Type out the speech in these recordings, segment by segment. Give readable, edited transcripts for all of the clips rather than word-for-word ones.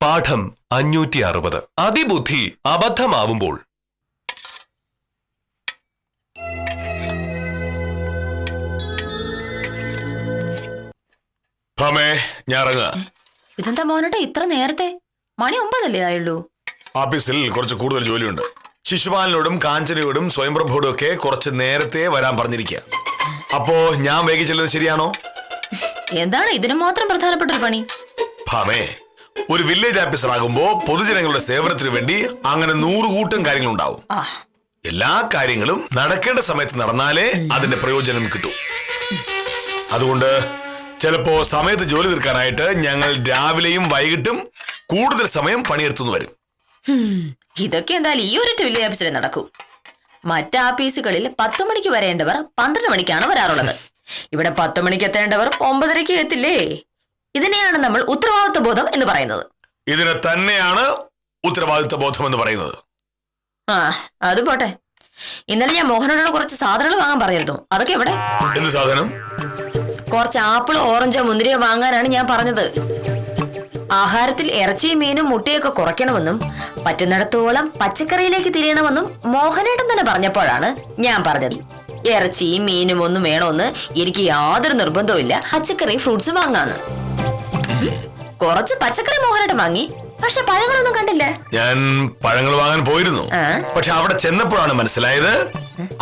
പാഠം 560. അതിബുദ്ധി അബദ്ധമാവുമ്പോൾ. ഇതെന്താ മോനോട്ടെ ഇത്ര നേരത്തെ? മണി 9 ആയുള്ളൂ. ഓഫീസിൽ കുറച്ച് കൂടുതൽ ജോലിയുണ്ട്. ശിശുപാലനോടും കാഞ്ചനയോടും സ്വയംപ്രഭോടും ഒക്കെ കുറച്ച് നേരത്തെ വരാൻ പറഞ്ഞിരിക്കുക. അപ്പോ ഞാൻ വൈകി ചെല്ലുന്നത് ശരിയാണോ? എന്താണ് ഇതിന് മാത്രം പ്രധാനപ്പെട്ട ഒരു പണി? ഭാമേ, ഒരു വില്ലേജ് ഓഫീസർ ആകുമ്പോ പൊതുജനങ്ങളുടെ സേവനത്തിന് വേണ്ടി അങ്ങനെ 100 കൂട്ടം കാര്യങ്ങളുണ്ടാവും. എല്ലാ കാര്യങ്ങളും നടക്കേണ്ട സമയത്ത് നടന്നാലേ അതിന്റെ പ്രയോജനം കിട്ടൂ. അതുകൊണ്ട് ചിലപ്പോ സമയത്ത് ജോലി തീർക്കാനായിട്ട് ഞങ്ങൾ രാവിലെയും വൈകിട്ടും കൂടുതൽ സമയം പണിയെടുത്തുനിന്ന് വരും. ഇതൊക്കെ എന്തായാലും ഈ ഒരു വില്ലേജ് ഓഫീസിലെ നടക്കൂ. മറ്റ് ഓഫീസുകളിൽ 10 മണിക്ക് വരേണ്ടവർ 12 മണിക്കാണ് വരാറുള്ളത്. ഇവിടെ 10 മണിക്ക് എത്തേണ്ടവർ 9:30 എത്തില്ലേ? ഇതിനെയാണ് നമ്മൾ ഉത്തരവാദിത്വ ബോധം എന്ന് പറയുന്നത്. ഇതിനെ തന്നെയാണ് ഉത്തരവാദിത്വ ബോധം എന്ന് പറയുന്നത്. അത് പോട്ടെ. ഇന്നലെ ഞാൻ മോഹനോട് കുറച്ച് സാധനങ്ങൾ വാങ്ങാൻ പറഞ്ഞിരുന്നു. അതൊക്കെ എവിടെ? എന്ത് സാധനം? കുറച്ച് ആപ്പിളോ ഓറഞ്ചോ മുന്തിരിയോ വാങ്ങാനാണ് ഞാൻ പറഞ്ഞത്. ആഹാരത്തിൽ ഇറച്ചിയും മീനും മുട്ടയൊക്കെ കുറയ്ക്കണമെന്നും പറ്റുന്നിടത്തോളം പച്ചക്കറിയിലേക്ക് തിരിയണമെന്നും മോഹനേട്ടൻ തന്നെ പറഞ്ഞപ്പോഴാണ് ഞാൻ പറഞ്ഞത്. ഇറച്ചിയും മീനും ഒന്നും വേണമെന്ന് എനിക്ക് യാതൊരു നിർബന്ധവും ഇല്ല. പച്ചക്കറി ഫ്രൂട്ട്സ് വാങ്ങാന്ന്. കുറച്ച് പച്ചക്കറി മോഹനേട്ടൻ വാങ്ങി, പക്ഷെ പഴങ്ങളൊന്നും കണ്ടില്ല. ഞാൻ പഴങ്ങൾ വാങ്ങാൻ പോയിരുന്നു. പക്ഷെ അവിടെ ചെന്നപ്പോഴാണ് മനസ്സിലായത്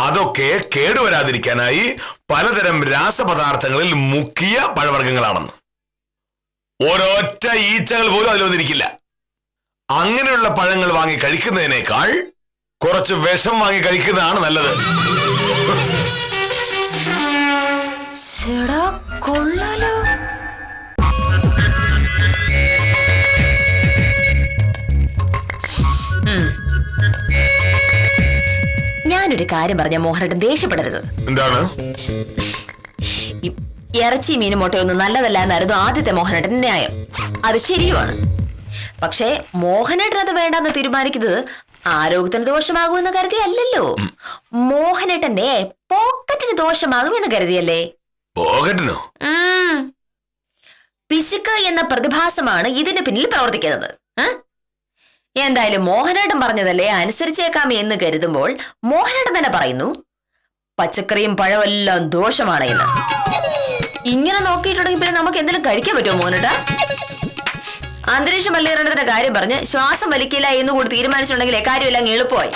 അതൊക്കെ കേടുവരാതിരിക്കാനായി പലതരം രാസപദാർത്ഥങ്ങളിൽ മുക്കിയ പഴവർഗ്ഗങ്ങളാണെന്ന്. ഒരൊറ്റ ഈച്ചകൾ പോലും അതിൽ വന്നിരിക്കില്ല. അങ്ങനെയുള്ള പഴങ്ങൾ വാങ്ങി കഴിക്കുന്നതിനേക്കാൾ കുറച്ച് വിഷം വാങ്ങി കഴിക്കുന്നതാണ് നല്ലത്. കൊള്ളാലോ. ഞാനൊരു കാര്യം പറഞ്ഞ മോഹനേട്ടൻ ദേഷ്യപ്പെടരുത്. എന്താണ്? ഇറച്ചി മീനും മുട്ടയൊന്നും നല്ലതല്ല എന്നായിരുന്നു ആദ്യത്തെ മോഹനേട്ടൻ ന്യായം. അത് ശരിയുമാണ്. പക്ഷേ മോഹനേട്ടൻ അത് വേണ്ടെന്ന് തീരുമാനിക്കുന്നത് ആരോഗ്യത്തിന് ദോഷമാകുമെന്ന് കരുതിയല്ലോ. മോഹനേട്ടന്റെ പോക്കറ്റിന് ദോഷമാകും എന്ന് കരുതിയല്ലേ? പോക്കറ്റിനോ? പിശുക്ക് എന്ന പ്രതിഭാസമാണ് ഇതിന് പിന്നിൽ പ്രവർത്തിക്കുന്നത്. എന്തായാലും മോഹനേട്ടൻ പറഞ്ഞതല്ലേ അനുസരിച്ചേക്കാം എന്ന് കരുതുമ്പോൾ മോഹനേട്ടൻ തന്നെ പറയുന്നു പച്ചക്കറിയും പഴമെല്ലാം ദോഷമാണ് എന്ന്. ഇങ്ങനെ നോക്കിയിട്ടുണ്ടെങ്കിൽ പിന്നെ നമുക്ക് എന്തെങ്കിലും കഴിക്കാൻ പറ്റുമോ മോഹനേട്ടാ? അന്തരീക്ഷ മലിനീകരണത്തിന്റെ കാര്യം പറഞ്ഞ് ശ്വാസം വലിക്കില്ല എന്ന് കൂടി തീരുമാനിച്ചിട്ടുണ്ടെങ്കിലേ കാര്യമെല്ലാം എളുപ്പമായി.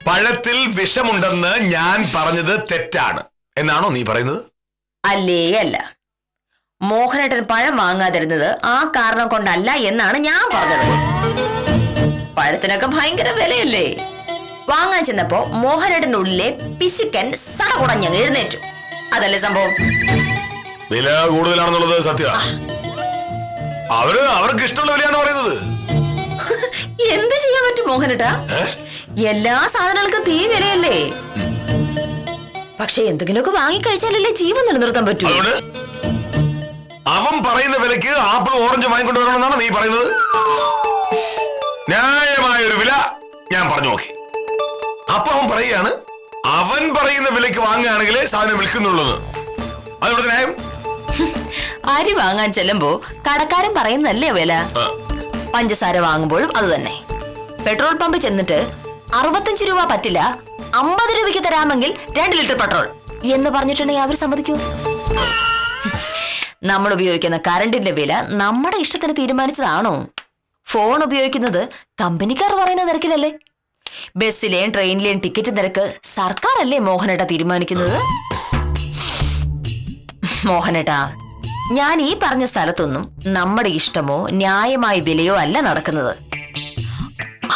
പഴത്തിൽ വിഷമുണ്ടെന്ന് ഞാൻ പറഞ്ഞത് തെറ്റാണ് എന്നാണോ നീ പറയുന്നത്? അല്ലേ അല്ല. മോഹനേട്ടൻ പഴം വാങ്ങാതിരുന്നത് ആ കാരണം കൊണ്ടല്ല എന്നാണ് ഞാൻ പറഞ്ഞത്. പഴത്തിനൊക്കെ ഭയങ്കര വിലയല്ലേ? വാങ്ങാൻ ചെന്നപ്പോ മോഹനേട്ടന്റെ ഉള്ളിലെ പിശുക്കൻ സടകുടഞ്ഞ് എഴുന്നേറ്റു. അതല്ലേ സംഭവം? വില കൂടുതലാണെന്നുള്ളത് സത്യമാണ്. അവർക്ക് ഇഷ്ടമുള്ള വിലയാണ് പറയുന്നത്. എന്ത് ചെയ്യാൻ പറ്റും മോഹനേട്ടാ? എല്ലാ സാധനങ്ങൾക്കും തീ വിലയല്ലേ? പക്ഷെ എന്തെങ്കിലുമൊക്കെ വാങ്ങിക്കഴിച്ചാലല്ലേ ജീവൻ നിലനിർത്താൻ പറ്റൂ. അവൻ പറയുന്ന വിലക്ക് ആപ്പിൾ ഓറഞ്ച് വാങ്ങിക്കൊണ്ട് വരണമെന്നാണ് നീ പറയുന്നത്? ന്യായമായ ഒരു വില ഞാൻ പറഞ്ഞു നോക്കി. അപ്പൊ അവൻ പറയുകയാണ് അവൻ പറയുന്ന വിലക്ക് വാങ്ങുകയാണെങ്കിൽ സാധനം വിൽക്കുന്നുള്ളൂ. അതോടെ ന്യായം. അരി വാങ്ങാൻ ചെല്ലുമ്പോ കടക്കാരൻ പറയുന്നല്ലേ വില. പഞ്ചസാര വാങ്ങുമ്പോഴും അത് തന്നെ. പെട്രോൾ പമ്പ് ചെന്നിട്ട് 65 രൂപ പറ്റില്ല, 50 രൂപയ്ക്ക് തരാമെങ്കിൽ 2 ലിറ്റർ പെട്രോൾ എന്ന് പറഞ്ഞിട്ടുണ്ടെങ്കിൽ അവർ സമ്മതിക്കൂ? നമ്മൾ ഉപയോഗിക്കുന്ന കറണ്ടിന്റെ വില നമ്മുടെ ഇഷ്ടത്തിന് തീരുമാനിച്ചതാണോ? ഫോൺ ഉപയോഗിക്കുന്നത് കമ്പനിക്കാർ പറയുന്ന നിരക്കിലല്ലേ? ബസ്സിലെയും ട്രെയിനിലെയും ടിക്കറ്റ് നിരക്ക് സർക്കാരല്ലേ മോഹനേട്ട തീരുമാനിക്കുന്നത്? മോഹനേട്ടാ, ഞാൻ ഈ പറഞ്ഞ സ്ഥലത്തൊന്നും നമ്മുടെ ഇഷ്ടമോ ന്യായമായ വിലയോ അല്ല നടക്കുന്നത്.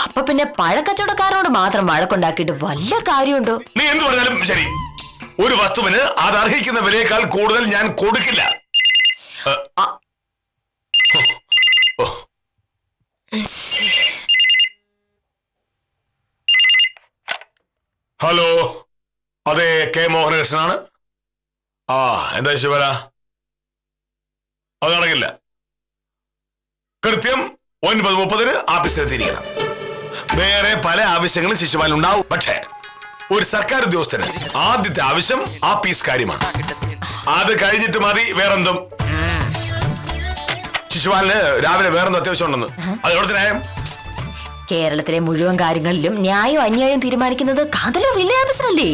അപ്പൊ പിന്നെ പഴക്കച്ചവടക്കാരോട് മാത്രം വഴക്കുണ്ടാക്കിയിട്ട് വല്ല കാര്യമുണ്ടോ? നീ എന്ത് പറഞ്ഞാലും ശരി, ഒരു വസ്തുവിന് അത് അർഹിക്കുന്ന വിലയേക്കാൾ കൂടുതൽ ഞാൻ കൊടുക്കില്ല. ഹലോ, അതെ, കെ മോഹനകൃഷ്ണനാണ്. എന്താ ശിവല? അത് നടക്കില്ല. കൃത്യം 9:30 ഓഫീസിലെത്തിയിരിക്കണം. വേറെ പല ആവശ്യങ്ങളും ശിശുപാലൻ ഉണ്ടാവും. പക്ഷേ ഒരു സർക്കാർ ഉദ്യോഗസ്ഥന് ആദ്യത്തെ ആവശ്യം ആ പീസ് കാര്യമാണ്. അത് കഴിഞ്ഞിട്ട് മതി വേറെന്തും. ശിശുപാലിന് രാവിലെ വേറെന്തോ അത്യാവശ്യം ഉണ്ടെന്ന്. അത് എവിടുത്തെ ന്യായം? കേരളത്തിലെ മുഴുവൻ കാര്യങ്ങളിലും ന്യായം അന്യായം തീരുമാനിക്കുന്നത് കാതലോ വില്ലേജ് ഓഫീസറല്ലേ?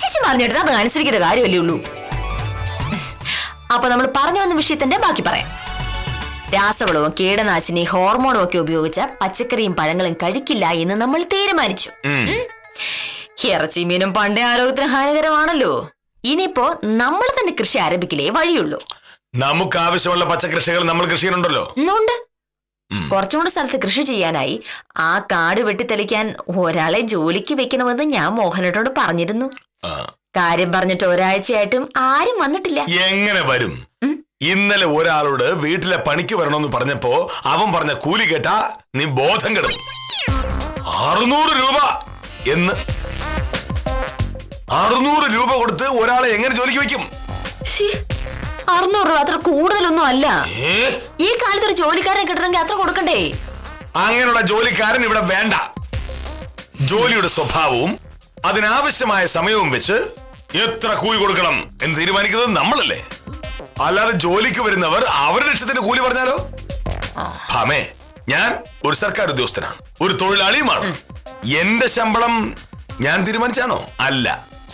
ശിശുപാൽ ചേട്ടൻ അത് അനുസരിക്കേണ്ട കാര്യമല്ലേ ഉള്ളൂ. അപ്പൊ നമ്മൾ പറഞ്ഞു വന്ന വിഷയത്തിന്റെ ബാക്കി പറയാം. രാസവളവും കീടനാശിനി ഹോർമോണും ഒക്കെ ഉപയോഗിച്ച പച്ചക്കറിയും പഴങ്ങളും കഴിക്കില്ല എന്ന് നമ്മൾ തീരുമാനിച്ചു. ഇറച്ചി മീനും പണ്ടേ ആരോഗ്യത്തിന് ഹാനികരമാണല്ലോ. ഇനിയിപ്പോ നമ്മൾ തന്നെ കൃഷി ആരംഭിക്കില്ലേ വഴിയുള്ളൂ. നമുക്ക് ആവശ്യമുള്ള പച്ചക്കൃഷികൾ നമ്മൾ കൃഷി ചെയ്യുന്നുണ്ടല്ലോ. ഉണ്ട്. കുറച്ചുകൂടെ സ്ഥലത്ത് കൃഷി ചെയ്യാനായി ആ കാട് വെട്ടിത്തെളിക്കാൻ ഒരാളെ ജോലിക്ക് വെക്കണമെന്ന് ഞാൻ മോഹനോട് പറഞ്ഞിരുന്നു. കാര്യം പറഞ്ഞിട്ട് ഒരാഴ്ചയായിട്ടും ആരും വന്നിട്ടില്ല. എങ്ങനെ വരും? ഇന്നലെ ഒരാളോട് വീട്ടിലെ പണിക്ക് വരണമെന്ന് പറഞ്ഞപ്പോ അവൻ പറഞ്ഞ കൂലി കേട്ടാ നീ ബോധം കെടും. 600 രൂപ എന്ന്. 600 രൂപ കൊടുത്ത് ഒരാളെ എങ്ങനെ ജോലിക്ക് വെക്കും? 600 രൂപ അത്ര കൂടുതലൊന്നും അല്ല. ഈ കാലത്ത് ഒരു ജോലിക്കാരനെ കിട്ടണമെങ്കിൽ അത്ര കൊടുക്കണ്ടേ? അങ്ങനെയുള്ള ജോലിക്കാരൻ ഇവിടെ വേണ്ട. ജോലിയുടെ സ്വഭാവവും അതിനാവശ്യമായ സമയവും വെച്ച് എത്ര കൂലി കൊടുക്കണം എന്ന് തീരുമാനിക്കുന്നത് നമ്മളല്ലേ. അല്ലാതെ ജോലിക്ക് വരുന്നവർ അവരുടെ ഇഷ്ടത്തിന് കൂലി പറഞ്ഞാലോ? ഭാമേ, ഞാൻ ഒരു സർക്കാർ ഉദ്യോഗസ്ഥനാണ്, ഒരു തൊഴിലാളിയുമാണ്. എന്റെ ശമ്പളം ഞാൻ തീരുമാനിച്ചാണോ? അല്ല,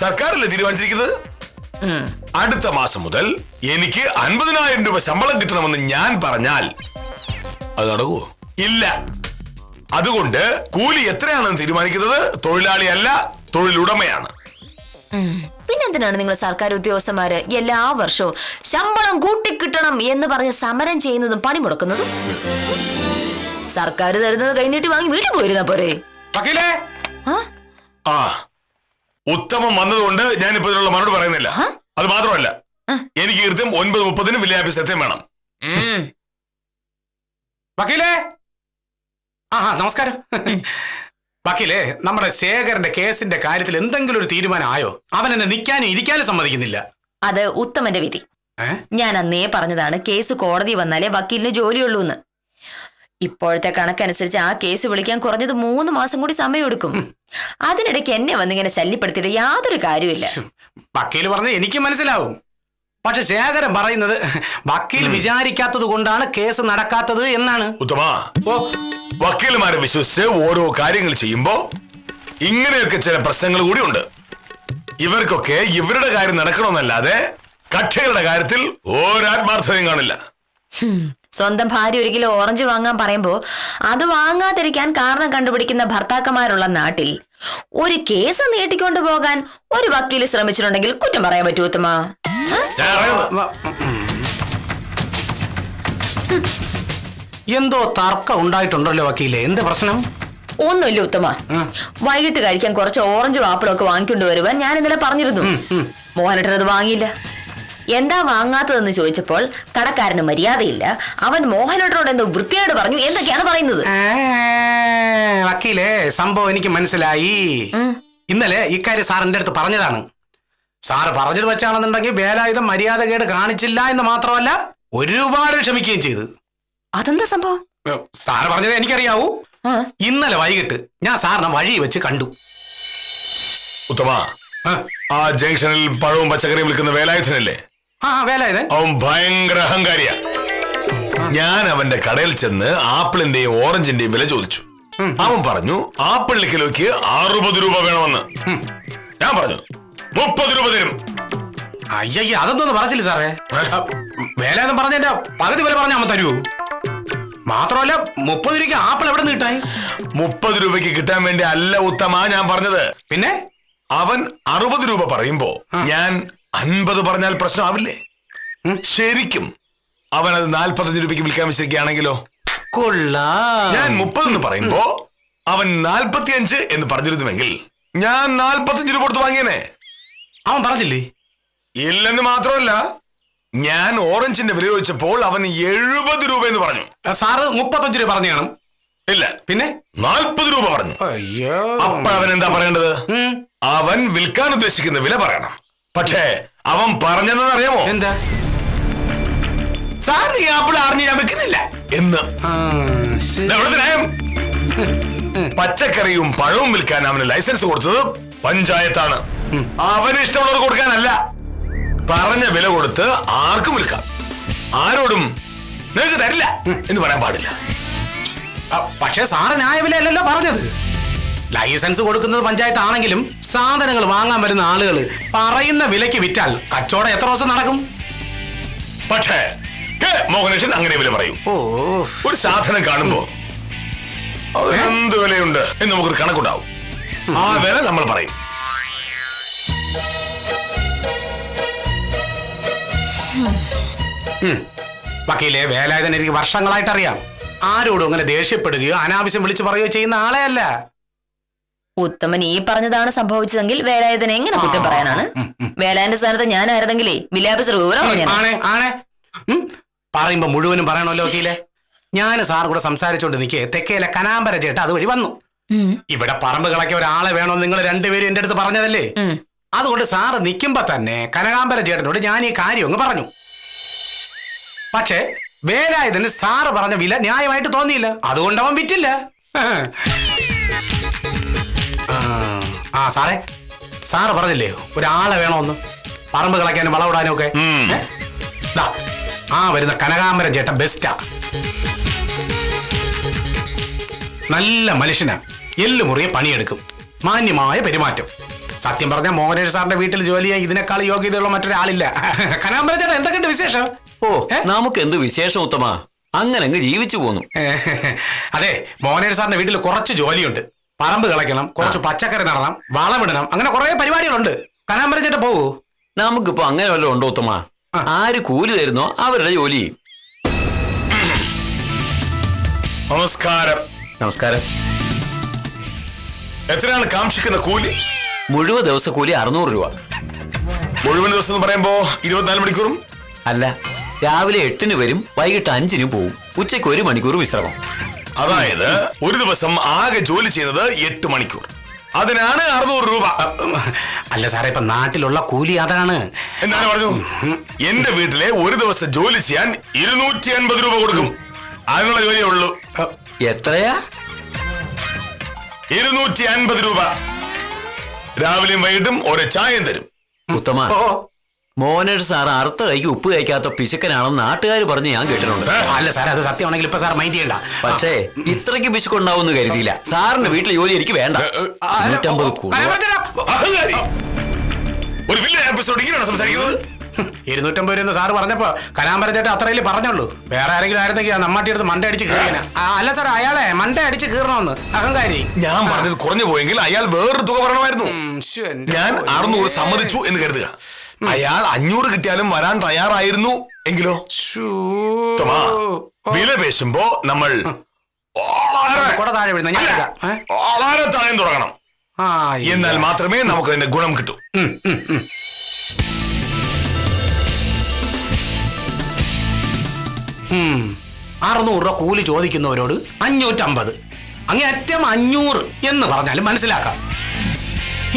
സർക്കാരല്ലേ തീരുമാനിച്ചിരിക്കുന്നത്. അടുത്ത മാസം മുതൽ എനിക്ക് 50,000 രൂപ ശമ്പളം കിട്ടണമെന്ന് ഞാൻ പറഞ്ഞാൽ അത് നടക്കുവോ? ഇല്ല. അതുകൊണ്ട് കൂലി എത്രയാണെന്ന് തീരുമാനിക്കുന്നത് തൊഴിലാളിയല്ല, തൊഴിലുടമയാണ്. പിന്നെന്തിനാണ് നിങ്ങൾ സർക്കാർ ഉദ്യോഗസ്ഥന്മാര് എല്ലാ വർഷവും ശമ്പളം കൂട്ടിക്കിട്ടണം എന്ന് പറഞ്ഞ് സമരം ചെയ്യുന്നതും പണിമുടക്കുന്നതും? സർക്കാർ തരുന്നത് കൈനീട്ടി വാങ്ങി വീട്ടിൽ പോയിരുന്ന പോരെ? ആ, ഉത്തമം വന്നതുകൊണ്ട് ഞാനിപ്പോ ഇതിനുള്ള മറുപടി പറയുന്നില്ല. അത് മാത്രമല്ല, എനിക്ക് കൃത്യം 9:30 വില്ലേജ് ഓഫീസ് എത്താൻ വേണം. വക്കീലേ, നമസ്കാരം. വക്കീലേ, നമ്മുടെ ശേഖരന്റെ കേസിന്റെ കാര്യത്തിൽ എന്തെങ്കിലും ഒരു തീരുമാനം ആയോ? അവൻ എന്നെ നിൽക്കാനും ഇരിക്കാനും സമ്മതിക്കുന്നില്ല. അത് ഉത്തമന്റെ വിധി. ഞാൻ അന്നേ പറഞ്ഞതാണ് കേസ് കോടതി വന്നാലേ വക്കീലിന് ജോലിയുള്ളൂ എന്ന്. ഇപ്പോഴത്തെ കണക്കനുസരിച്ച് ആ കേസ് വിളിക്കാൻ കുറഞ്ഞത് 3 മാസം കൂടി സമയമെടുക്കും. അതിനിടയ്ക്ക് എന്നെ വന്നിങ്ങനെ ശല്യപ്പെടുത്തിയിട്ട് യാതൊരു കാര്യമില്ല. വക്കീൽ പറഞ്ഞത് എനിക്ക് മനസ്സിലാവും. പക്ഷെ ശേഖരൻ പറയുന്നത് വക്കീൽ വിചാരിക്കാത്തത് കൊണ്ടാണ് കേസ് നടക്കാത്തത് എന്നാണ്. ഉത്തമ, വക്കീൽമാരെ വിശ്വസിച്ച് ഓരോ കാര്യങ്ങൾ ചെയ്യുമ്പോ ഇങ്ങനെയൊക്കെ ചില പ്രശ്നങ്ങൾ കൂടി ഉണ്ട്. ഇവർക്കൊക്കെ ഇവരുടെ കാര്യം നടക്കണമെന്നല്ലാതെ കക്ഷികളുടെ കാര്യത്തിൽ ഒരാത്മാർത്ഥതയും കാണില്ല. സ്വന്തം ഭാര്യ 1 കിലോ ഓറഞ്ച് വാങ്ങാൻ പറയുമ്പോ അത് വാങ്ങാതിരിക്കാൻ കാരണം കണ്ടുപിടിക്കുന്ന ഭർത്താക്കന്മാരുള്ള നാട്ടിൽ ഒരു കേസ് നീട്ടിക്കൊണ്ടു പോകാൻ ഒരു വക്കീൽ ശ്രമിച്ചിട്ടുണ്ടെങ്കിൽ കുറ്റം പറയാൻ പറ്റൂ ഉത്തമ? എന്തോ തർക്കം ഉണ്ടായിട്ടുണ്ടല്ലോ വക്കീലെ, എന്ത് പ്രശ്നം? ഒന്നുമില്ല ഉത്തമ. വൈകിട്ട് കഴിക്കാൻ കുറച്ച് ഓറഞ്ചും ആപ്പിളും ഒക്കെ വാങ്ങിക്കൊണ്ട് വരുവാൻ ഞാൻ ഇന്നലെ പറഞ്ഞിരുന്നു. മോഹനേട്ടൻ അത് വാങ്ങിയില്ല. എന്താ വാങ്ങാത്തതെന്ന് ചോദിച്ചപ്പോൾ കടക്കാരന് മര്യാദയില്ല, അവൻ മോഹനേട്ടനോട് എന്തോ വൃത്തിയായിട്ട് പറഞ്ഞു, എന്തൊക്കെയാണ് പറയുന്നത്. വക്കീലേ, സംഭവം എനിക്ക് മനസ്സിലായി. ഇന്നലെ ഇക്കാര്യം സാർ എന്റെ അടുത്ത് പറഞ്ഞതാണ്. സാറ് പറഞ്ഞത് വെച്ചാണെന്നുണ്ടെങ്കിൽ വേലായുധം മര്യാദകേട് കാണിച്ചില്ല എന്ന് മാത്രമല്ല ഒരുപാട് ക്ഷമിക്കുകയും ചെയ്തു. അതെന്താ സംഭവം? സാറ് പറഞ്ഞത് എനിക്കറിയാവൂ. ഇന്നലെ വൈകിട്ട് ഞാൻ സാറിനെ വഴി വെച്ച് കണ്ടു. ഉത്തമ, ആ ജംഗ്ഷനിൽ പഴവും പച്ചക്കറിയും വിൽക്കുന്ന വേലായുധനല്ലേ? വേലായുധൻ. അവൻ ഭയങ്കര അഹങ്കാരിയാ. ഞാൻ അവന്റെ കടയിൽ ചെന്ന് ആപ്പിളിന്റെയും ഓറഞ്ചിന്റെയും വില ചോദിച്ചു. അവൻ പറഞ്ഞു ആപ്പിളിന് കിലോയ്ക്ക് 60 രൂപ വേണമെന്ന്. ഞാൻ പറഞ്ഞു 30 രൂപ തരും. അയ്യയ്യ, അതൊന്നും പറഞ്ഞില്ല സാറേ. വേലായുധൻ പറഞ്ഞതിന്റെ പകുതി വില പറഞ്ഞ അമ്മ തരൂ. മാത്രമല്ല 30 രൂപയ്ക്ക് ആപ്പിൾ എവിടെ നിന്ന് കിട്ടായി? 30 രൂപയ്ക്ക് കിട്ടാൻ വേണ്ടി അല്ല ഉത്തമ ഞാൻ പറഞ്ഞത്. പിന്നെ അവൻ 60 രൂപ പറയുമ്പോ ഞാൻ 50 പറഞ്ഞാൽ പ്രശ്നമാവില്ലേ? ശരിക്കും അവൻ അത് 45 രൂപയ്ക്ക് വിൽക്കാൻ വെച്ചിരിക്കുകയാണെങ്കിലോ? ഞാൻ 30 എന്ന് പറയുമ്പോ അവൻ 45 എന്ന് പറഞ്ഞിരുന്നുവെങ്കിൽ ഞാൻ 45 രൂപ കൊടുത്ത് വാങ്ങിയനെ. അവൻ പറഞ്ഞില്ലേ? ഇല്ലെന്ന് മാത്രമല്ല, ഞാൻ ഓറഞ്ചിന്റെ വില ചോദിച്ചപ്പോൾ അവൻ 70 രൂപ എന്ന് പറഞ്ഞു. സാറ് 35 രൂപ പറഞ്ഞു കാണും. ഇല്ല, പിന്നെ 40 രൂപ പറഞ്ഞു. അയ്യോ, അപ്പോൾ അവൻ എന്താ പറയേണ്ടത്? അവൻ വിൽക്കാൻ ഉദ്ദേശിക്കുന്ന വില പറയണം. പക്ഷേ അവൻ പറഞ്ഞതെന്ന് അറിയാമോ? എന്താ? സാർ നീ ആപ്പിൾ അറിഞ്ഞ് ഞാൻ വെക്കുന്നില്ല എന്ന്. പച്ചക്കറിയും പഴവും വിൽക്കാൻ അവന് ലൈസൻസ് കൊടുത്തത് പഞ്ചായത്താണ്. അവന് ഇഷ്ടമുള്ളവർ കൊടുക്കാനല്ല, പറഞ്ഞ വില കൊടുത്ത് ആർക്കും വിൽക്കാം. ആരോടും നിനക്ക് തരില്ല എന്ന് പറയാൻ പാടില്ല. പക്ഷെ സാറ് ന്യായവിലയല്ലല്ലോ പറഞ്ഞത്. ലൈസൻസ് കൊടുക്കുന്നത് പഞ്ചായത്ത് ആണെങ്കിലും സാധനങ്ങൾ വാങ്ങാൻ വരുന്ന ആളുകൾ പറയുന്ന വിലയ്ക്ക് വിറ്റാൽ കച്ചവടം എത്ര ദിവസം നടക്കും? പക്ഷേ മോഹനേഷൻ അങ്ങനെ വില പറയും. ഒരു സാധനം കാണുമ്പോ എന്ത് വിലയുണ്ട് എന്ന് നമുക്കൊരു കണക്കുണ്ടാവും. ആ വില നമ്മൾ പറയും. വക്കീലെ, വേലായുധൻ എനിക്ക് വർഷങ്ങളായിട്ട് അറിയാം. ആരോടും അങ്ങനെ ദേഷ്യപ്പെടുകയോ അനാവശ്യം വിളിച്ചു പറയുകയോ ചെയ്യുന്ന ആളെ അല്ല. ഉത്തമൻ ഈ പറഞ്ഞതാണ് സംഭവിച്ചതെങ്കിൽ വേലായുധനെ എങ്ങനെ കുറ്റം പറയാനാണ്? വേലായന്റെ സ്ഥാനത്ത് ഞാനായിരുന്നെങ്കിലേ വിലാപസ് പറയുമ്പോ മുഴുവനും പറയണമല്ലോ വക്കീലെ. ഞാൻ സാർ കൂടെ സംസാരിച്ചോണ്ട് നിൽക്കേ തെക്കേലെ കനാമ്പര ചേട്ട അതുവഴി വന്നു. ഇവിടെ പറമ്പ് കളക്കിയ ഒരാളെ വേണമെന്ന് നിങ്ങൾ രണ്ടുപേരും എന്റെ അടുത്ത് പറഞ്ഞതല്ലേ? അതുകൊണ്ട് സാറ് നിൽക്കുമ്പോ തന്നെ കനകാമ്പര ചേട്ടനോട് ഞാൻ ഈ കാര്യം അങ്ങ് പറഞ്ഞു. പക്ഷേ വേലായുധന് സാറ് പറഞ്ഞ വില ന്യായമായിട്ട് തോന്നിയില്ല. അതുകൊണ്ട് അവൻ വിറ്റില്ല. സാറേ, സാറ് പറഞ്ഞില്ലേ ഒരാളെ വേണമെന്ന് പറമ്പ് കളയ്ക്കാനും വളവിടാനും ഒക്കെ. ആ വരുന്ന കനകാമ്പരം ചേട്ടൻ ബെസ്റ്റാ. നല്ല മനുഷ്യനാ, എല്ലുമുറിയെ പണിയെടുക്കും, മാന്യമായ പെരുമാറ്റം. സത്യം പറഞ്ഞ മോഹനേഷ് സാറിന്റെ വീട്ടിൽ ജോലി ചെയ്യാൻ ഇതിനേക്കാൾ യോഗ്യതയുള്ള മറ്റൊരാളില്ല. കനകാമ്പരം ചേട്ടൻ എന്തൊക്കെയുണ്ട് വിശേഷം? നമുക്ക് എന്ത് വിശേഷം ഉത്തമ, അങ്ങനെ അങ്ങ് ജീവിച്ചു പോന്നു. അതെ, മോഹനേഷ് സാറിന്റെ വീട്ടിൽ കുറച്ച് ജോലിയുണ്ട്. പറമ്പ് കളയ്ക്കണം, കുറച്ച് പച്ചക്കറി നടണം, വളമിടണം, അങ്ങനെ കുറെ പരിപാടികളുണ്ട്. കനകാമ്പരം ചേട്ടൻ പോകൂ. നമുക്കിപ്പോ അങ്ങനെ വല്ലതും ഉണ്ടോ ഉത്തമ? ആര് കൂലി തരുന്നോ അവരുടെ ജോലി ചെയ്യും. നമസ്കാരം. നമസ്കാരം. എത്രയാണ് കാക്ഷിക്കുന്ന കൂലി? മുഴുവൻ ദിവസ കൂലി 600 രൂപ. മുഴുവൻ ദിവസം എന്ന് പറയുമ്പോ 24 മണിക്കൂറും? അല്ല, രാവിലെ 8-ന് വരും, വൈകിട്ട് 5-ന് പോവും, ഉച്ചയ്ക്ക് 1 മണിക്കൂർ വിശ്രമം. അതായത് ഒരു ദിവസം ആകെ ജോലി ചെയ്യുന്നത് 8 മണിക്കൂർ. അതിനാണ് 600 രൂപ. അല്ല സാറേ, ഇപ്പൊ നാട്ടിലുള്ള കൂലി അതാണ്. എന്താണ് പറഞ്ഞു? എന്റെ വീട്ടിലെ ഒരു ദിവസത്തെ ജോലി ചെയ്യാൻ 250 രൂപ കൊടുക്കും. അതിനുള്ള ജോലിയേ ഉള്ളൂ. എത്രയാ? 250 രൂപ. രാവിലെയും വൈകിട്ടും ഒരു ചായയും തരും. ഉത്തമ, മോഹനേഷ് സാർ അറുത്ത കൈക്ക് ഉപ്പ് കഴിക്കാത്ത പിശുക്കനാണെന്ന് നാട്ടുകാർ പറഞ്ഞ് ഞാൻ കേട്ടിട്ടുണ്ട്. അല്ല സാറേ, അത് സത്യമാണെങ്കിൽ ഇപ്പൊ സാർ മൈൻഡ് ചെയ്യണ്ട. പക്ഷേ ഇത്രയ്ക്ക് പിശുക്കുണ്ടാവും കരുതിയില്ല. സാറിന്റെ വീട്ടിലെ ജോലി എനിക്ക് വേണ്ട. 150 കൂലി. ഒരു വില്ലേജ് എപ്പിസോഡ് ഇങ്ങനെയാണ് സംസാരിക്കുന്നത്. 250 രൂപ സാറ് പറഞ്ഞപ്പോ കനാമ്പരം ചേട്ടൻ അത്രയല്ലേ പറഞ്ഞുള്ളൂ. വേറെ ആരെങ്കിലും ആയിരുന്നെങ്കിൽ നമ്മാട്ടി അടുത്ത് മണ്ട അടിച്ച് കീറിയാ. അല്ല സാർ, അയാളെ മണ്ട അടിച്ച് കീറണമെന്ന് അഹങ്കാരി. ഞാൻ പറഞ്ഞത് കുറഞ്ഞു പോയെങ്കിൽ അയാൾ വേറൊരു തുക പറയണമായിരുന്നു. ഞാൻ 600 സമ്മതിച്ചു എന്ന് കരുതുക. അയാൾ 500 കിട്ടിയാലും വരാൻ തയ്യാറായിരുന്നു എങ്കിലോ? വില പേശുമ്പോ നമ്മൾ വളരെ താഴെ തുടങ്ങണം. എന്നാൽ മാത്രമേ നമുക്ക് അതിന്റെ ഗുണം കിട്ടൂ. 600 രൂപ കൂലി ചോദിക്കുന്നവരോട് 550, അങ്ങേയറ്റം 500 എന്ന് പറഞ്ഞാലും മനസ്സിലാക്കാം.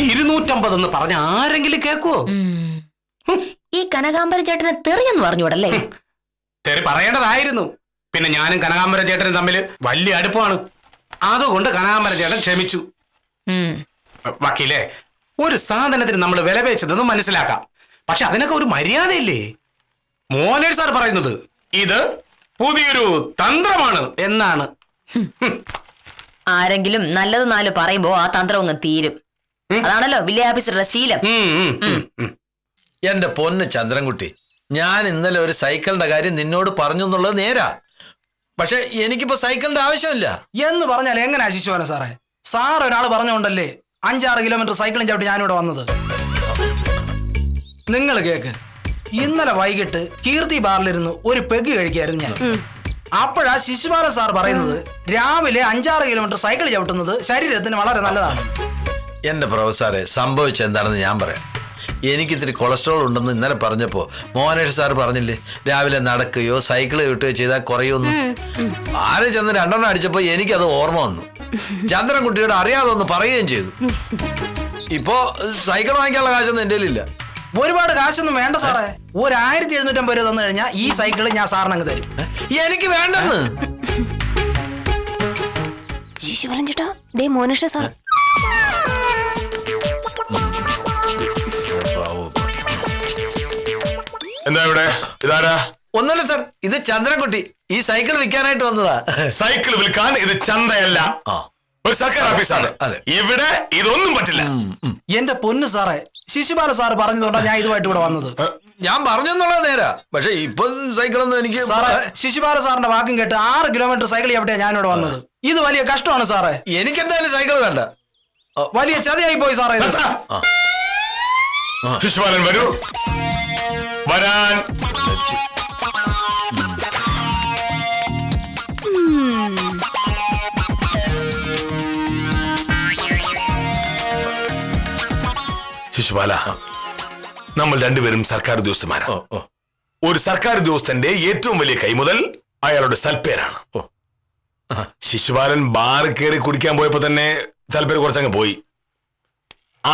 250 എന്ന് പറഞ്ഞ ആരെങ്കിലും കേക്കുവോ? ഈ കനകാമ്പരം ചേട്ടനെ തെറിയെന്ന് പറഞ്ഞൂടല്ലേ? തെറി പറയേണ്ടതായിരുന്നു. പിന്നെ ഞാനും കനകാമ്പരം ചേട്ടനും തമ്മിൽ വലിയ അടുപ്പമാണ്. അതുകൊണ്ട് കനകാമ്പരം ചേട്ടൻ ക്ഷമിച്ചു. വക്കീലെ, ഒരു സാധനത്തിന് നമ്മൾ വില പേച്ചതെന്ന് മനസ്സിലാക്കാം. പക്ഷെ അതിനൊക്കെ ഒരു മര്യാദയില്ലേ? മോഹനേഷ് സാർ പറയുന്നത് ഇത് പുതിയൊരു തന്ത്രമാണ് എന്നാണ്. ആരെങ്കിലും നല്ലത് 4 പറയുമ്പോ ആ തന്ത്രം അങ്ങ് തീരും. അതാണല്ലോ വില്ലേജ് ഓഫീസറുടെ ശീലം. എന്റെ പൊന്ന് ചന്ദ്രൻകുട്ടി, ഞാൻ ഇന്നലെ ഒരു സൈക്കിളിന്റെ കാര്യം നിന്നോട് പറഞ്ഞു എന്നുള്ളത് നേരാ. പക്ഷെ എനിക്കിപ്പോ സൈക്കിളിന്റെ ആവശ്യമില്ല. എന്ന് പറഞ്ഞാൽ എങ്ങനെ ശിശുവാന സാറേ? സാർ ഒരാൾ പറഞ്ഞോണ്ടല്ലേ 5-6 കിലോമീറ്റർ സൈക്കിളും ചവിട്ടി ഞാനിവിടെ വന്നത്. നിങ്ങൾ കേക്ക്, ഇന്നലെ വൈകിട്ട് കീർത്തി ബാറിലിരുന്ന് ഒരു പെഗ് കഴിക്കായിരുന്നു ഞാൻ. അപ്പോഴാ ശിശുപാല സാർ പറയുന്നത് രാവിലെ 5-6 കിലോമീറ്റർ സൈക്കിൾ ചവിട്ടുന്നത് ശരീരത്തിന് വളരെ നല്ലതാണ്. എന്റെ പ്രൊഫസറെ, സംഭവിച്ചെന്താണെന്ന് ഞാൻ പറയാം. എനിക്കിത്തിരി കൊളസ്ട്രോൾ ഉണ്ടെന്ന് ഇന്നലെ പറഞ്ഞപ്പോ മോഹനേഷ് സാർ പറഞ്ഞില്ലേ, രാവിലെ നടക്കുകയോ സൈക്കിൾ കിട്ടുകയോ ചെയ്താൽ കുറയുമെന്ന്. ആരെ ചെന്ന് 2 അടിച്ചപ്പോ എനിക്കത് ഓർമ്മ വന്നു. ചന്ദ്രൻകുട്ടിയോട് അറിയാതെ ഒന്ന് പറയുകയും ചെയ്തു. ഇപ്പോ സൈക്കിൾ വാങ്ങിക്കാനുള്ള കാശൊന്നും എന്റെ കയ്യിലില്ല. ഒരുപാട് കാശൊന്നും വേണ്ട സാറേ. 1750 രൂപ തന്നു കഴിഞ്ഞാൽ ഈ സൈക്കിൾ ഞാൻ സാറിനങ്ങ് തരും. എനിക്ക് വേണ്ടെന്ന്. ശിശുപാലൻ ചേട്ടാ, ദേ മോഹനേഷ് സാർ. എന്താ ഇവിടെ ഇതാരാ? ഒന്നുമില്ല സാർ, ഇത് ചന്ദ്രൻകുട്ടി ഈ സൈക്കിൾ വിൽക്കാനായിട്ട് വന്നതാ. സൈക്കിൾ വിൽക്കാൻ ഇത് ചന്തയല്ല, ഒരു സർക്കാർ ഓഫീസാണ്. അതെ. ഇവിടെ ഇതൊന്നും പറ്റില്ല. എന്റെ പൊന്നു സാറേ, ശിശുപാല സാറ് പറഞ്ഞതുകൊണ്ടാണ് ഞാൻ ഇതുമായിട്ട് ഇവിടെ വന്നത്. ഞാൻ പറഞ്ഞെന്നുള്ളത് നേരാ, പക്ഷെ ഇപ്പൊ സൈക്കിളൊന്നും എനിക്ക് സാറേ, ശിശുപാല സാറിന്റെ വാക്കും കേട്ട് 6 കിലോമീറ്റർ സൈക്കിൾ എവിടെയാ ഞാനിവിടെ വന്നത്. ഇത് വലിയ കഷ്ടമാണ് സാറേ. എനിക്ക് എന്തായാലും സൈക്കിൾ വേണ്ട. വലിയ ചതിയായി പോയി സാറേ ഇത്. ശിശുപാലൻ വരൂ. വരാൻ. ശിശുപാല, നമ്മൾ രണ്ടുപേരും സർക്കാർ ഉദ്യോഗസ്ഥന്മാരാണ്. ഒരു സർക്കാർ ഉദ്യോഗസ്ഥന്റെ ഏറ്റവും വലിയ കൈമുതൽ അയാളുടെ സൽപ്പേരാണ്. ശിശുപാലൻ ബാർ കയറി കുടിക്കാൻ പോയപ്പോ തന്നെ സൽപ്പേര് കുറച്ചങ്ങ് പോയി.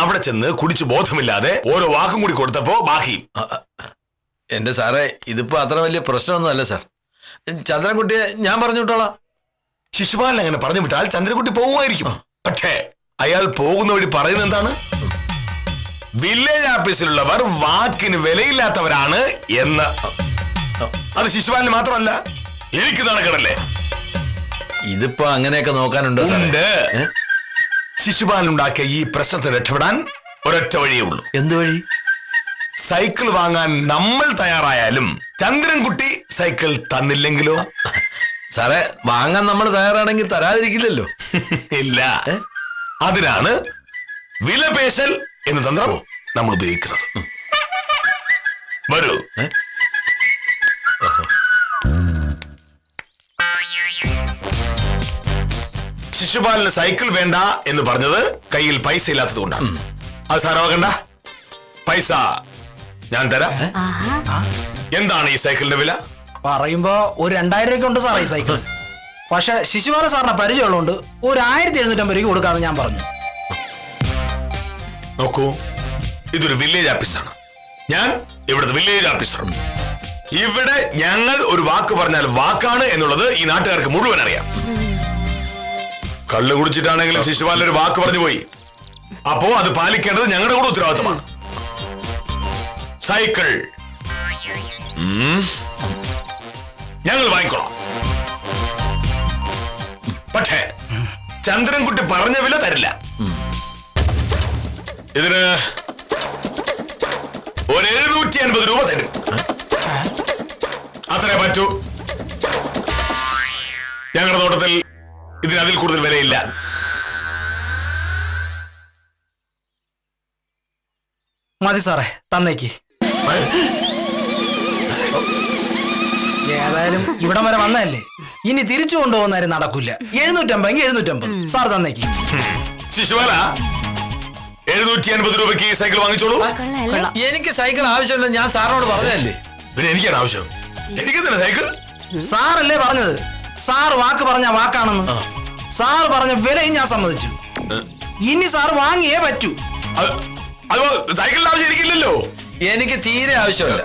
അവിടെ ചെന്ന് കുടിച്ച് ബോധമില്ലാതെ ഓരോ വാക്കും കൂടി കൊടുത്തപ്പോ ബാക്കി. എന്റെ സാറേ, ഇതിപ്പോ അത്ര വലിയ പ്രശ്നമൊന്നും അല്ല സാർ. ചന്ദ്രൻകുട്ടിയെ ഞാൻ പറഞ്ഞു വിട്ടോളാം. ശിശുപാലൻ അങ്ങനെ പറഞ്ഞു വിട്ടാൽ ചന്ദ്രൻകുട്ടി പോകുമായിരിക്കും. പക്ഷേ അയാൾ പോകുന്ന വഴി പറയുന്നത് എന്താണ്? വില്ലേജ് ഓഫീസിലുള്ളവർ വാക്കിന് വിലയില്ലാത്തവരാണ് എന്ന്. അത് ശിശുപാലന് മാത്രമല്ല, എനിക്ക് നടക്കണല്ലേ. ഇതിപ്പോ അങ്ങനെയൊക്കെ നോക്കാനുണ്ടോ സാറേ? ശിശുപാലൻ ഉണ്ടാക്കിയ ഈ പ്രശ്നത്തിന് രക്ഷപ്പെടാൻ ഒരൊറ്റ വഴിയേ ഉള്ളൂ. എന്ത് വഴി? സൈക്കിൾ വാങ്ങാൻ നമ്മൾ തയ്യാറായാലും ചന്ദ്രൻകുട്ടി സൈക്കിൾ തന്നില്ലെങ്കിലോ? സാറേ, വാങ്ങാൻ നമ്മൾ തയ്യാറാണെങ്കിൽ തരാതിരിക്കില്ലല്ലോ. ഇല്ല, അതിനാണ് വിലപേശൽ എന്ന തന്ത്രം നമ്മൾ ഉപയോഗിക്കുന്നത്. വരൂ. ശിശുപാലന് സൈക്കിൾ വേണ്ട എന്ന് പറഞ്ഞത് കയ്യിൽ പൈസ ഇല്ലാത്തത് കൊണ്ടാണ്. അത് സാരമാകണ്ട, പൈസ ഞാൻ തരാം. എന്താണ് ഈ സൈക്കിളിന്റെ വില? പറയുമ്പോ ഒരു 2000 രൂപയ്ക്ക് ഉണ്ട് സാറേ ഈ സൈക്കിൾ. പക്ഷെ ശിശുപാല സാറിന് പരിചയമുള്ളതുകൊണ്ട് ഒരു 1750 രൂപയ്ക്ക് കൊടുക്കാമെന്ന് ഞാൻ പറഞ്ഞു. നോക്കൂ, ഇതൊരു വില്ലേജ് ഓഫീസാണ്. ഞാൻ ഇവിടുത്തെ വില്ലേജ് ഓഫീസർ. ഇവിടെ ഞങ്ങൾ ഒരു വാക്ക് പറഞ്ഞാൽ വാക്കാണ് എന്നുള്ളത് ഈ നാട്ടുകാർക്ക് മുഴുവൻ അറിയാം. കള്ളു കുടിച്ചിട്ടാണെങ്കിലും ശിശുപാലൻ ഒരു വാക്ക് പറഞ്ഞു പോയി. അപ്പോ അത് പാലിക്കേണ്ടത് ഞങ്ങളുടെ കൂടെ ഉത്തരവാദിത്തമാണ്. സൈക്കിൾ ഞങ്ങൾ വാങ്ങിക്കോളാം. പക്ഷേ ചന്ദ്രൻകുട്ടി പറഞ്ഞ വില തരില്ല. ഇതിന് ഒരു 750 രൂപ തരും. അത്രേ പറ്റൂ. ഞങ്ങളുടെ തോട്ടത്തിൽ ഇതിന് അതിൽ കൂടുതൽ വിലയില്ല. മതി സാറേ, തന്നേക്ക്. ഏതായാലും ഇവിടം വരെ വന്നതല്ലേ, ഇനി തിരിച്ചു കൊണ്ടുപോകുന്നവരും നടക്കൂല. 750 സാർ തന്നേക്ക്. ശിശുപാല, 750 രൂപയ്ക്ക് ഈ സൈക്കിൾ വാങ്ങിച്ചോളൂ. എനിക്ക് സൈക്കിൾ ആവശ്യമില്ല, ഞാൻ സാറിനോട് പറഞ്ഞതല്ലേ. പിന്നെ എനിക്കാണ് ആവശ്യം. എനിക്ക് തന്നെ സൈക്കിൾ. സാറല്ലേ പറഞ്ഞത്, സാർ വാക്ക് പറഞ്ഞ വാക്കാണെന്ന്. സാർ പറഞ്ഞ വിലയും ഞാൻ സമ്മതിച്ചു. ഇനി സാർ വാങ്ങിയേ പറ്റൂ. അത് സൈക്കിളിന്റെ ആവശ്യം എനിക്കില്ലല്ലോ. എനിക്ക് തീരെ ആവശ്യമില്ല.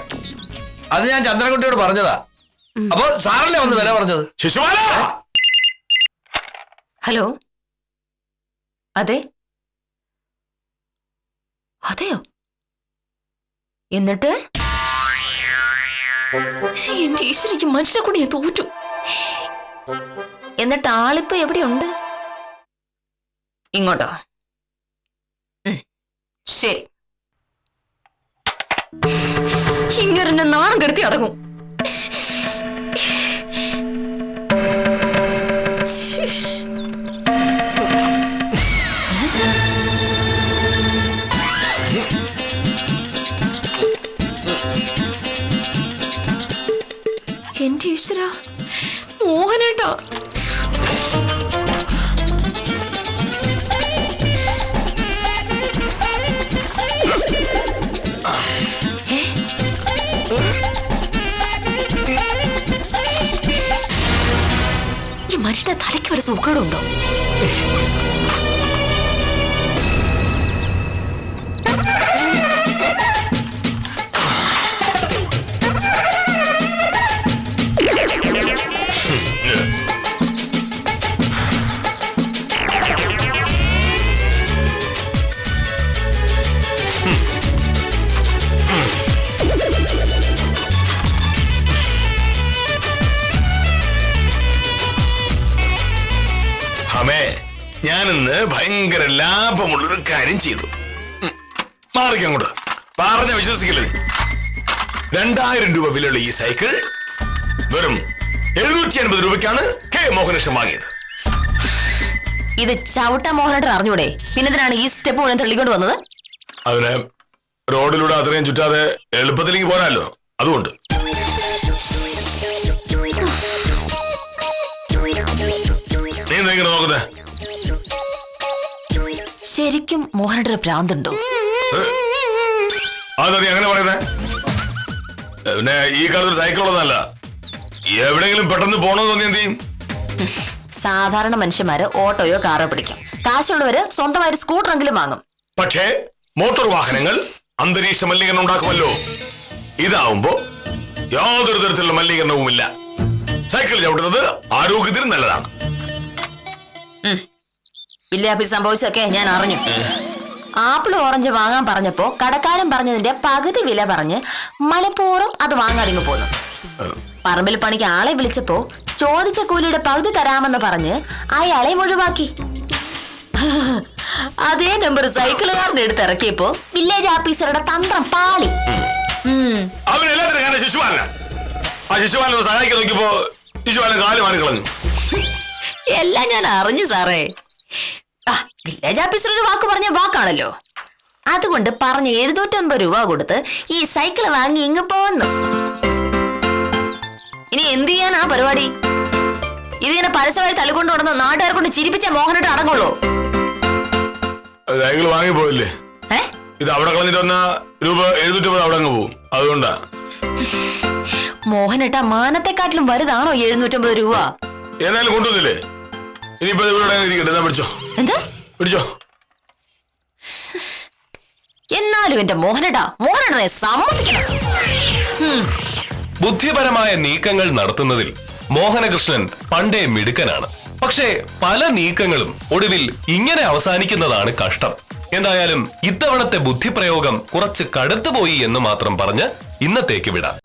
അത് ഞാൻ ചന്ദ്രൻകുട്ടിയോട് പറഞ്ഞതാ. അപ്പൊ സാറല്ലേ വന്ന് വില പറഞ്ഞത്. ശിശുപാല, ഹലോ, അതെ, അതെയോ? എന്നിട്ട് എന്റെ ഈശ്വരിക്ക് മനുഷ്യനെ കൂടി ഞാൻ തോറ്റു. എന്നിട്ട് ആളിപ്പോ എവിടെയുണ്ട്? ഇങ്ങോട്ടോ? ശരി, ഇങ്ങനെ നാണം കെടുത്തി അടങ്ങും. എന്റെ ഈശ്വര, മോഹനേട്ടാ. ഈ മനുഷ്യന്റെ തലയ്ക്ക് വരെ സുഖമുണ്ടോ? ഞാനിന്ന് ഭയങ്കര ലാഭമുള്ളൊരു കാര്യം ചെയ്തു. മാറിക്കങ്ങോട്ട് പറഞ്ഞ വിശ്വസിക്കില്ലേ? 2000 രൂപ വിലയുള്ള ഈ സൈക്കിൾ വെറും 750 രൂപയ്ക്കാണ് കെ മോഹനകൃഷ്ണൻ വാങ്ങിയത്. ഇത് ചവിട്ട മോഹനേട്ടൻ അറിഞ്ഞൂടെ? പിന്നെന്തിനാണ് ഈ സ്റ്റെപ്പ് മുഴുവൻ തള്ളിക്കൊണ്ട് വന്നത്? അതിനെ റോഡിലൂടെ അത്രയും ചുറ്റാതെ എളുപ്പത്തിലേക്ക് പോരാല്ലോ, അതുകൊണ്ട്. നീ എന്തെങ്കിലും നോക്കുന്നേ? ശരിക്കും മോഹനേട്ടന് ഭ്രാന്തുണ്ടോ? അതാ നീ അങ്ങനെ പറയുന്നേ? പിന്നെ ഈ കാലത്ത് സൈക്കിൾ ഉള്ളതല്ല, എവിടെയെങ്കിലും പെട്ടെന്ന് പോണെന്ന് തോന്നി എന്ത് ചെയ്യും? സാധാരണ മനുഷ്യന്മാര് ഓട്ടോയോ കാറോ പിടിക്കും. കാശുള്ളവര് സ്വന്തമായിട്ട് സ്കൂട്ടറെങ്കിലും വാങ്ങും. പക്ഷേ മോട്ടോർ വാഹനങ്ങൾ അന്തരീക്ഷ മലിനീകരണം ഉണ്ടാക്കുമല്ലോ. ഇതാവുമ്പോ യാതൊരു തരത്തിലുള്ള മലിനീകരണവുമില്ല. സൈക്കിൾ ചവിട്ടുന്നത് ആരോഗ്യത്തിന് നല്ലതാണ്. വില്ലേപ്പിൽ സംഭവിച്ചൊക്കെ ഞാൻ അറിഞ്ഞു. ആപ്പിൾ ഓറഞ്ച് വാങ്ങാൻ പറഞ്ഞപ്പോ കടക്കാരൻ പറഞ്ഞതിന്റെ പകുതി വില പറഞ്ഞ് മനഃപൂർവ്വം അത് വാങ്ങാടിങ്ങ് പോന്നു. പറമ്പിൽ പണിക്ക് ആളെ വിളിച്ചപ്പോ ചോദിച്ച കൂലിയുടെ പകുതി തരാമെന്ന് പറഞ്ഞ് അയാളെ ഒഴിവാക്കി. അതേ നമ്പർ സൈക്കിളുകാരന്റെ അടുത്ത് ഇറക്കിയപ്പോ വില്ലേജ് ഓഫീസറുടെ തന്ത്രം പാളി. അവരെല്ലാത്തിനും കാരണം ശിശുപാലനെ സഹായിക്കാൻ നോക്കിയപ്പോ ശിശുപാലൻ കാല് മാറിക്കളഞ്ഞു. എല്ലാം ഞാൻ അറിഞ്ഞു സാറേ. വില്ലേജ് ഓഫീസർ ഒരു വാക്ക് പറഞ്ഞ വാക്കാണല്ലോ. അതുകൊണ്ട് പറഞ്ഞ് 750 രൂപ കൊടുത്ത് ഈ സൈക്കിൾ വാങ്ങി ഇങ്ങ് പോന്നു. ഇനി എന്ത് ചെയ്യാനാ പരിപാടി? ഇതിങ്ങനെ പരസ്യമായി തലകൊണ്ട് നടന്ന് നാട്ടുകാരെ കൊണ്ട് ചിരിപ്പിച്ച മോഹനേട്ടൻ അടങ്ങുള്ളൂ. സൈക്കിൾ വാങ്ങിപ്പോയില്ലേ? ഇത് അവിടെ കളഞ്ഞിട്ട് വന്ന രൂപ 750 അവിടെ അങ്ങ് പോവും. അതുകൊണ്ടാ. മോഹനേട്ട മാനത്തെക്കാട്ടിലും വലുതാണോ 750 രൂപ? ഏതായാലും കൊണ്ടുവന്നില്ലേ? ഇനിയിപ്പോ ഇവിടെ ഇരിക്കട്ടെ, പിടിച്ചോ. എന്താ പിടിച്ചോ? എന്നാലും എന്റെ മോഹനേട്ടനെ സമ്മതിക്കണം. ബുദ്ധിപരമായ നീക്കങ്ങൾ നടത്തുന്നതിൽ മോഹനകൃഷ്ണൻ പണ്ടേ മിടുക്കനാണ്. പക്ഷേ പല നീക്കങ്ങളും ഒടുവിൽ ഇങ്ങനെ അവസാനിക്കുന്നതാണ് കഷ്ടം. എന്തായാലും ഇത്തവണത്തെ ബുദ്ധിപ്രയോഗം കുറച്ച് കടുത്തുപോയി എന്ന് മാത്രം പറഞ്ഞ് ഇന്നത്തേക്ക് വിടാം.